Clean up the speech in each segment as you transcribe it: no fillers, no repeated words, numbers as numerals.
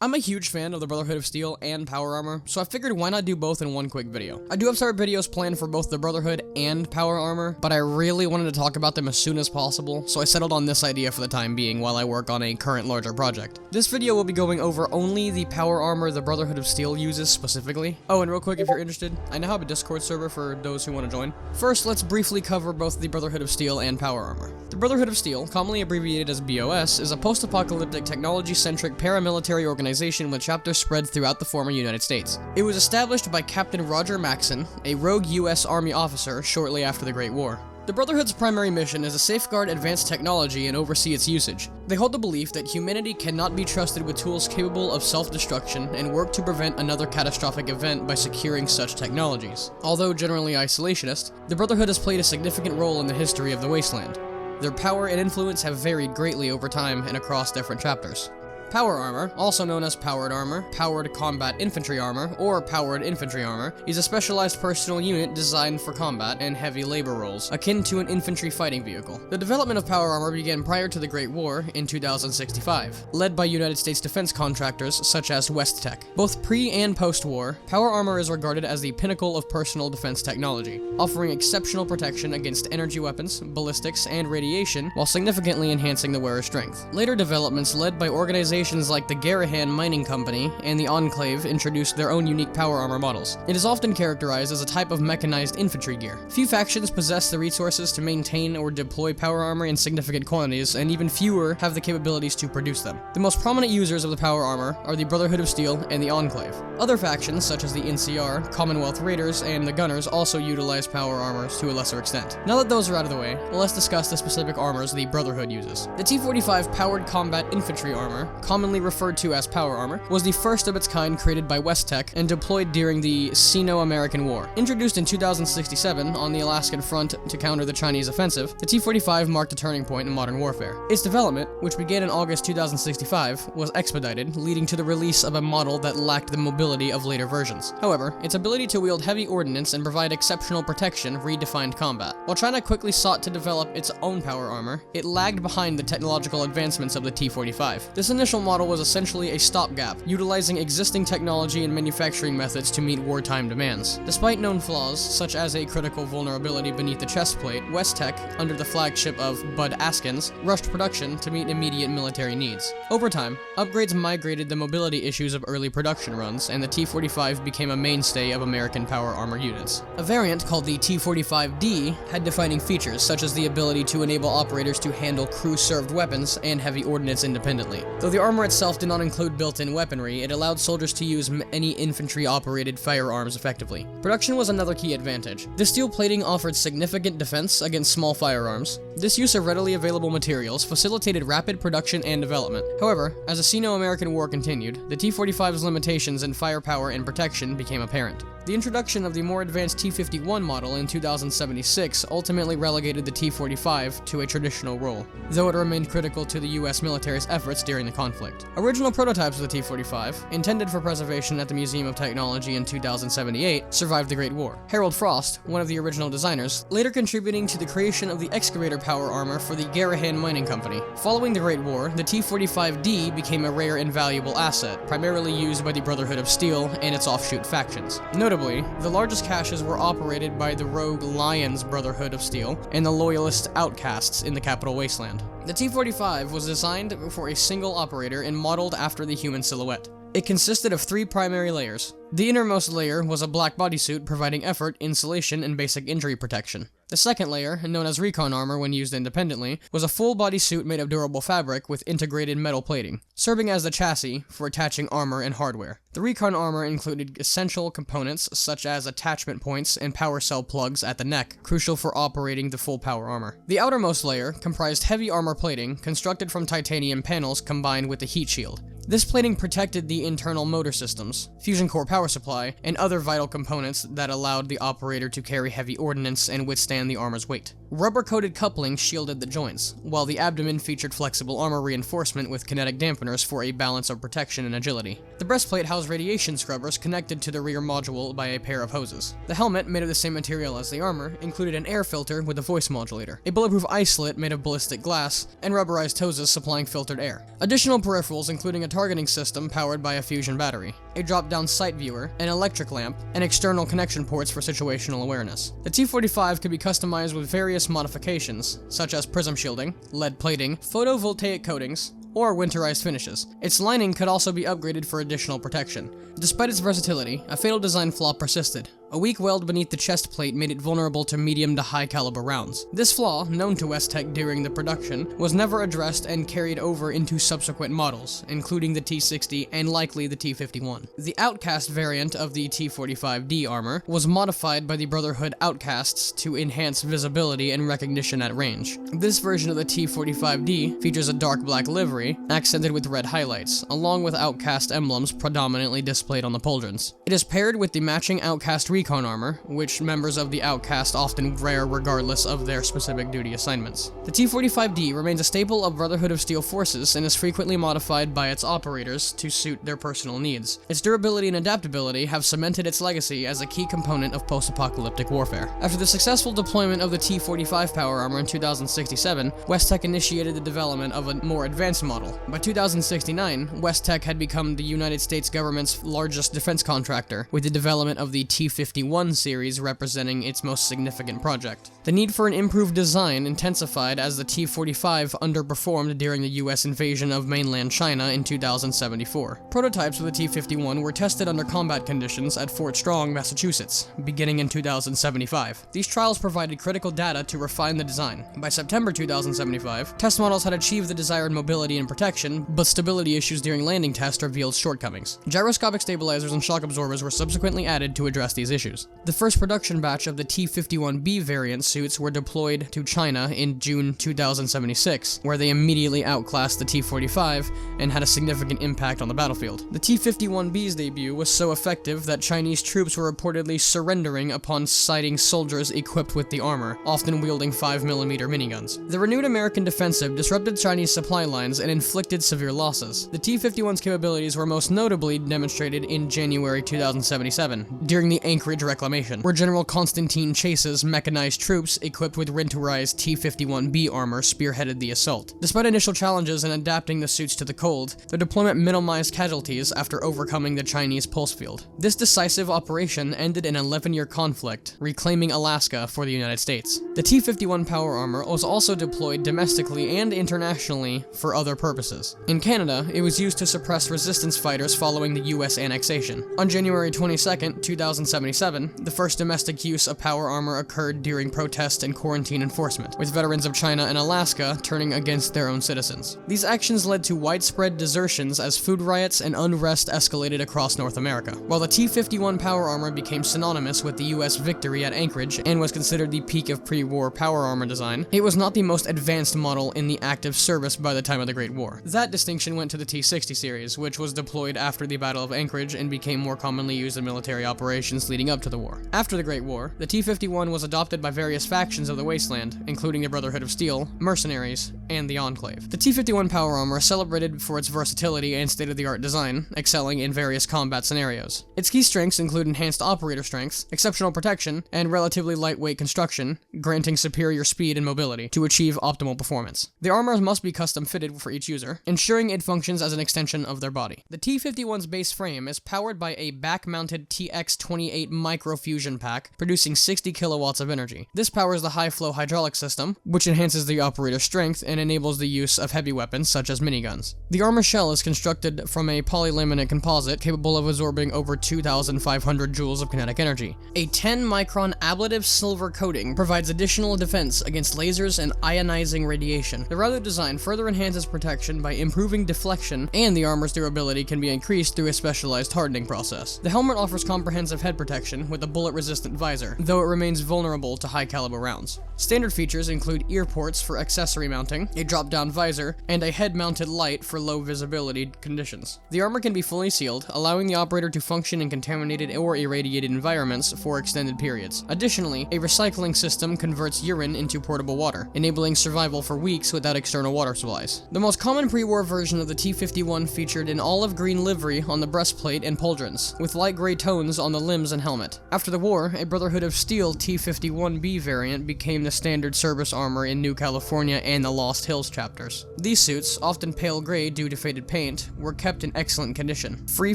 I'm a huge fan of the Brotherhood of Steel and Power Armor, so I figured why not do both in one quick video. I do have separate videos planned for both the Brotherhood and Power Armor, but I really wanted to talk about them as soon as possible, so I settled on this idea for the time being while I work on a current larger project. This video will be going over only the Power Armor the Brotherhood of Steel uses specifically. Oh, and real quick, if you're interested, I now have a Discord server for those who want to join. First, let's briefly cover both the Brotherhood of Steel and Power Armor. The Brotherhood of Steel, commonly abbreviated as BOS, is a post-apocalyptic technology-centric paramilitary organization with chapters spread throughout the former United States. It was established by Captain Roger Maxson, a rogue US Army officer, shortly after the Great War. The Brotherhood's primary mission is to safeguard advanced technology and oversee its usage. They hold the belief that humanity cannot be trusted with tools capable of self-destruction and work to prevent another catastrophic event by securing such technologies. Although generally isolationist, the Brotherhood has played a significant role in the history of the Wasteland. Their power and influence have varied greatly over time and across different chapters. Power Armor, also known as Powered Armor, Powered Combat Infantry Armor, or Powered Infantry Armor, is a specialized personal unit designed for combat and heavy labor roles, akin to an infantry fighting vehicle. The development of Power Armor began prior to the Great War in 2065, led by United States defense contractors such as Westtech. Both pre- and post-war, Power Armor is regarded as the pinnacle of personal defense technology, offering exceptional protection against energy weapons, ballistics, and radiation, while significantly enhancing the wearer's strength. Later developments led by organizations like the Garahan Mining Company and the Enclave introduced their own unique Power Armor models. It is often characterized as a type of mechanized infantry gear. Few factions possess the resources to maintain or deploy Power Armor in significant quantities, and even fewer have the capabilities to produce them. The most prominent users of the Power Armor are the Brotherhood of Steel and the Enclave. Other factions, such as the NCR, Commonwealth Raiders, and the Gunners also utilize Power Armors to a lesser extent. Now that those are out of the way, let's discuss the specific armors the Brotherhood uses. The T-45 Powered Combat Infantry Armor, commonly referred to as Power Armor, was the first of its kind created by Westtech and deployed during the Sino-American War. Introduced in 2067 on the Alaskan front to counter the Chinese offensive, the T-45 marked a turning point in modern warfare. Its development, which began in August 2065, was expedited, leading to the release of a model that lacked the mobility of later versions. However, its ability to wield heavy ordnance and provide exceptional protection redefined combat. While China quickly sought to develop its own Power Armor, it lagged behind the technological advancements of the T-45. This initial model was essentially a stopgap, utilizing existing technology and manufacturing methods to meet wartime demands. Despite known flaws, such as a critical vulnerability beneath the chest plate, Westtech, under the flagship of Bud Askins, rushed production to meet immediate military needs. Over time, upgrades migrated the mobility issues of early production runs, and the T-45 became a mainstay of American Power Armor units. A variant called the T-45D had defining features, such as the ability to enable operators to handle crew-served weapons and heavy ordnance independently. Though the armor itself did not include built-in weaponry, it allowed soldiers to use any infantry-operated firearms effectively. Production was another key advantage. The steel plating offered significant defense against small firearms. This use of readily available materials facilitated rapid production and development. However, as the Sino-American War continued, the T-45's limitations in firepower and protection became apparent. The introduction of the more advanced T-51 model in 2076 ultimately relegated the T-45 to a traditional role, though it remained critical to the US military's efforts during the conflict. Original prototypes of the T-45, intended for preservation at the Museum of Technology in 2078, survived the Great War. Harold Frost, one of the original designers, later contributing to the creation of the excavator Power Armor for the Garahan Mining Company. Following the Great War, the T-45D became a rare and valuable asset, primarily used by the Brotherhood of Steel and its offshoot factions. Notably, the largest caches were operated by the rogue Lions Brotherhood of Steel and the loyalist Outcasts in the capital Wasteland. The T-45 was designed for a single operator and modeled after the human silhouette. It consisted of three primary layers. The innermost layer was a black bodysuit providing effort, insulation, and basic injury protection. The second layer, known as recon armor when used independently, was a full body suit made of durable fabric with integrated metal plating, serving as the chassis for attaching armor and hardware. The recon armor included essential components such as attachment points and power cell plugs at the neck, crucial for operating the full power armor. The outermost layer comprised heavy armor plating constructed from titanium panels combined with the heat shield. This plating protected the internal motor systems, fusion core power supply, and other vital components that allowed the operator to carry heavy ordnance and withstand the armor's weight. Rubber-coated coupling shielded the joints, while the abdomen featured flexible armor reinforcement with kinetic dampeners for a balance of protection and agility. The breastplate housed radiation scrubbers connected to the rear module by a pair of hoses. The helmet, made of the same material as the armor, included an air filter with a voice modulator, a bulletproof eye slit made of ballistic glass, and rubberized hoses supplying filtered air. Additional peripherals, including a targeting system powered by a fusion battery, a drop-down sight viewer, an electric lamp, and external connection ports for situational awareness. The T-45 could be customized with various modifications, such as prism shielding, lead plating, photovoltaic coatings, or winterized finishes. Its lining could also be upgraded for additional protection. Despite its versatility, a fatal design flaw persisted. A weak weld beneath the chest plate made it vulnerable to medium to high caliber rounds. This flaw, known to Westech during the production, was never addressed and carried over into subsequent models, including the T-60 and likely the T-51. The Outcast variant of the T-45D armor was modified by the Brotherhood Outcasts to enhance visibility and recognition at range. This version of the T-45D features a dark black livery, accented with red highlights, along with Outcast emblems predominantly displayed on the pauldrons. It is paired with the matching Outcast recon armor, which members of the Outcast often wear regardless of their specific duty assignments. The T-45D remains a staple of Brotherhood of Steel forces and is frequently modified by its operators to suit their personal needs. Its durability and adaptability have cemented its legacy as a key component of post-apocalyptic warfare. After the successful deployment of the T-45 power armor in 2067, Westech initiated the development of a more advanced model. By 2069, Westech had become the United States government's largest defense contractor, with the development of the T-51 series representing its most significant project. The need for an improved design intensified as the T-45 underperformed during the US invasion of mainland China in 2074. Prototypes of the T-51 were tested under combat conditions at Fort Strong, Massachusetts, beginning in 2075. These trials provided critical data to refine the design. By September 2075, test models had achieved the desired mobility and protection, but stability issues during landing tests revealed shortcomings. Gyroscopic stabilizers and shock absorbers were subsequently added to address these issues. The first production batch of the T-51B variant suits were deployed to China in June 2076, where they immediately outclassed the T-45 and had a significant impact on the battlefield. The T-51B's debut was so effective that Chinese troops were reportedly surrendering upon sighting soldiers equipped with the armor, often wielding 5mm miniguns. The renewed American defensive disrupted Chinese supply lines and inflicted severe losses. The T-51's capabilities were most notably demonstrated in January 2077, during the Anchorage Reclamation, where General Constantine Chase's mechanized troops equipped with winterized T-51B armor spearheaded the assault. Despite initial challenges in adapting the suits to the cold, their deployment minimized casualties after overcoming the Chinese pulse field. This decisive operation ended an 11-year conflict, reclaiming Alaska for the United States. The T-51 power armor was also deployed domestically and internationally for other purposes. In Canada, it was used to suppress resistance fighters following the US annexation. On January 22, 2077, the first domestic use of power armor occurred during protest and quarantine enforcement, with veterans of China and Alaska turning against their own citizens. These actions led to widespread desertions as food riots and unrest escalated across North America. While the T-51 power armor became synonymous with the US victory at Anchorage and was considered the peak of pre-war power armor design, it was not the most advanced model in the active service by the time of the Great War. That distinction went to the T-60 series, which was deployed after the Battle of Anchorage and became more commonly used in military operations leading up to the war. After the Great War, the T-51 was adopted by various factions of the Wasteland, including the Brotherhood of Steel, Mercenaries, and the Enclave. The T-51 power armor is celebrated for its versatility and state-of-the-art design, excelling in various combat scenarios. Its key strengths include enhanced operator strength, exceptional protection, and relatively lightweight construction, granting superior speed and mobility to achieve optimal performance. The armor must be custom fitted for each user, ensuring it functions as an extension of their body. The T-51's base frame is powered by a back-mounted TX-28 microfusion pack, producing 60 kilowatts of energy. This powers the high-flow hydraulic system, which enhances the operator's strength and enables the use of heavy weapons such as miniguns. The armor shell is constructed from a polylaminate composite capable of absorbing over 2,500 joules of kinetic energy. A 10-micron ablative silver coating provides additional defense against lasers and ionizing radiation. The router design further enhances protection by improving deflection, and the armor's durability can be increased through a specialized hardening process. The helmet offers comprehensive head protection with a bullet-resistant visor, though it remains vulnerable to high-caliber rounds. Standard features include ear ports for accessory mounting, a drop-down visor, and a head-mounted light for low visibility conditions. The armor can be fully sealed, allowing the operator to function in contaminated or irradiated environments for extended periods. Additionally, a recycling system converts urine into portable water, enabling survival for weeks without external water supplies. The most common pre-war version of the T-51 featured an olive green livery on the breastplate and pauldrons, with light gray tones on the limbs and helmet. After the war, a Brotherhood of Steel T-51B variant became the standard service armor in New California and the Lost Hills chapters. These suits, often pale gray due to faded paint, were kept in excellent condition, free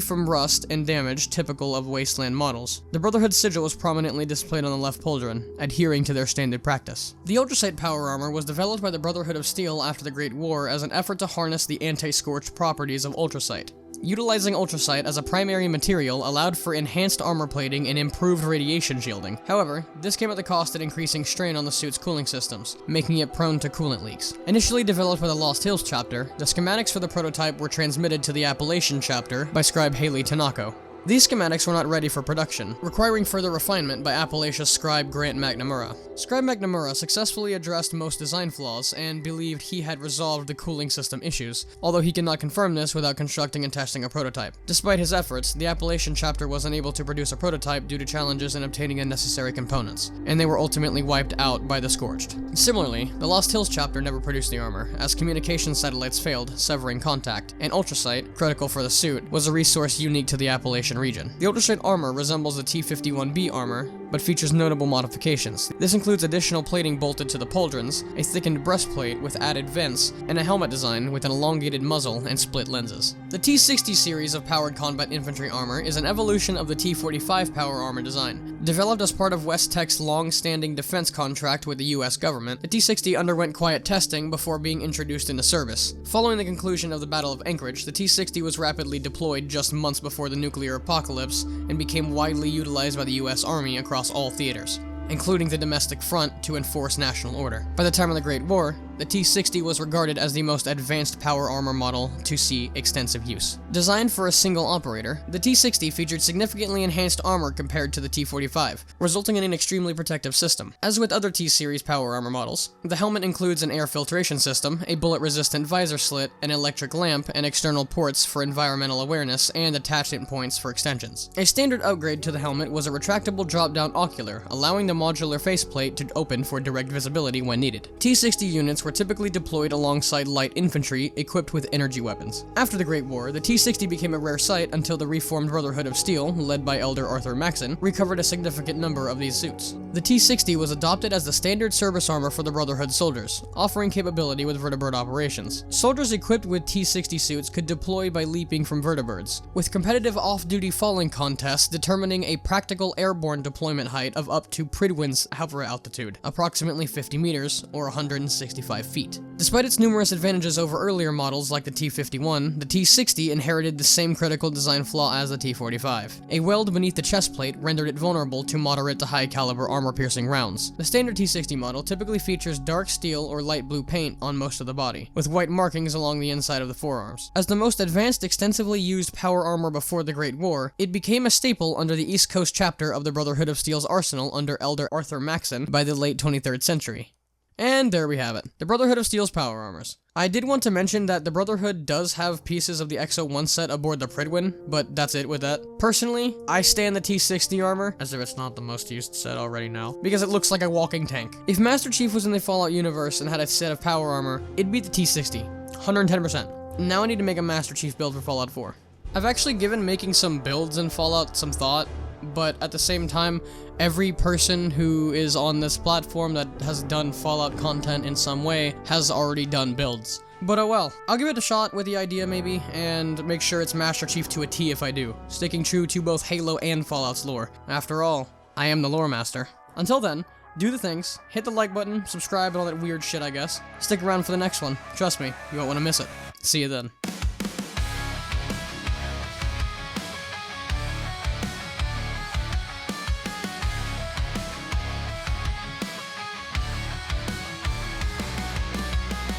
from rust and damage typical of wasteland models. The Brotherhood sigil was prominently displayed on the left pauldron, adhering to their standard practice. The Ultracite power armor was developed by the Brotherhood of Steel after the Great War as an effort to harness the anti-scorch properties of Ultracite. Utilizing Ultracite as a primary material allowed for enhanced armor plating and improved radiation shielding. However, this came at the cost of increasing strain on the suit's cooling systems, making it prone to coolant leaks. Initially developed by the Lost Hills chapter, the schematics for the prototype were transmitted to the Appalachian chapter by scribe Haley Tanako. These schematics were not ready for production, requiring further refinement by Appalachia's scribe Grant McNamara. Scribe McNamara successfully addressed most design flaws and believed he had resolved the cooling system issues, although he could not confirm this without constructing and testing a prototype. Despite his efforts, the Appalachian chapter was unable to produce a prototype due to challenges in obtaining the necessary components, and they were ultimately wiped out by the Scorched. Similarly, the Lost Hills chapter never produced the armor, as communication satellites failed, severing contact, and Ultracite, critical for the suit, was a resource unique to the Appalachian region. The Ultracite armor resembles the T-51B armor, but features notable modifications. This includes additional plating bolted to the pauldrons, a thickened breastplate with added vents, and a helmet design with an elongated muzzle and split lenses. The T-60 series of powered combat infantry armor is an evolution of the T-45 power armor design. Developed as part of West Tech's long-standing defense contract with the US government, the T-60 underwent quiet testing before being introduced into service. Following the conclusion of the Battle of Anchorage, the T-60 was rapidly deployed just months before the nuclear apocalypse and became widely utilized by the US Army across all theaters, including the domestic front to enforce national order. By the time of the Great War, the T-60 was regarded as the most advanced power armor model to see extensive use. Designed for a single operator, the T-60 featured significantly enhanced armor compared to the T-45, resulting in an extremely protective system. As with other T-series power armor models, the helmet includes an air filtration system, a bullet-resistant visor slit, an electric lamp, and external ports for environmental awareness, and attachment points for extensions. A standard upgrade to the helmet was a retractable drop-down ocular, allowing the modular faceplate to open for direct visibility when needed. T-60 units were typically deployed alongside light infantry equipped with energy weapons. After the Great War, the T-60 became a rare sight until the reformed Brotherhood of Steel, led by Elder Arthur Maxon, recovered a significant number of these suits. The T-60 was adopted as the standard service armor for the Brotherhood soldiers, offering capability with vertibird operations. Soldiers equipped with T-60 suits could deploy by leaping from vertibirds, with competitive off-duty falling contests determining a practical airborne deployment height of up to Pridwin's hover altitude, approximately 50 meters, or 165 feet. Despite its numerous advantages over earlier models like the T-51, the T-60 inherited the same critical design flaw as the T-45. A weld beneath the chest plate rendered it vulnerable to moderate to high caliber armor-piercing rounds. The standard T-60 model typically features dark steel or light blue paint on most of the body, with white markings along the inside of the forearms. As the most advanced, extensively used power armor before the Great War, it became a staple under the East Coast chapter of the Brotherhood of Steel's arsenal under Elder Arthur Maxon by the late 23rd century. And there we have it, the Brotherhood of Steel's power armors. I did want to mention that the Brotherhood does have pieces of the XO1 set aboard the Pridwin, but that's it with that. Personally, I stand the T-60 armor, as if it's not the most used set already now, because it looks like a walking tank. If Master Chief was in the Fallout universe and had a set of power armor, it'd be the T-60, 110%. Now I need to make a Master Chief build for Fallout 4. I've actually given making some builds in Fallout some thought, but at the same time, every person who is on this platform that has done Fallout content in some way has already done builds. But oh well, I'll give it a shot with the idea maybe, and make sure it's Master Chief to a T if I do, sticking true to both Halo and Fallout's lore. After all, I am the lore master. Until then, do the things, hit the like button, subscribe, and all that weird shit I guess. Stick around for the next one. Trust me, you won't want to miss it. See you then.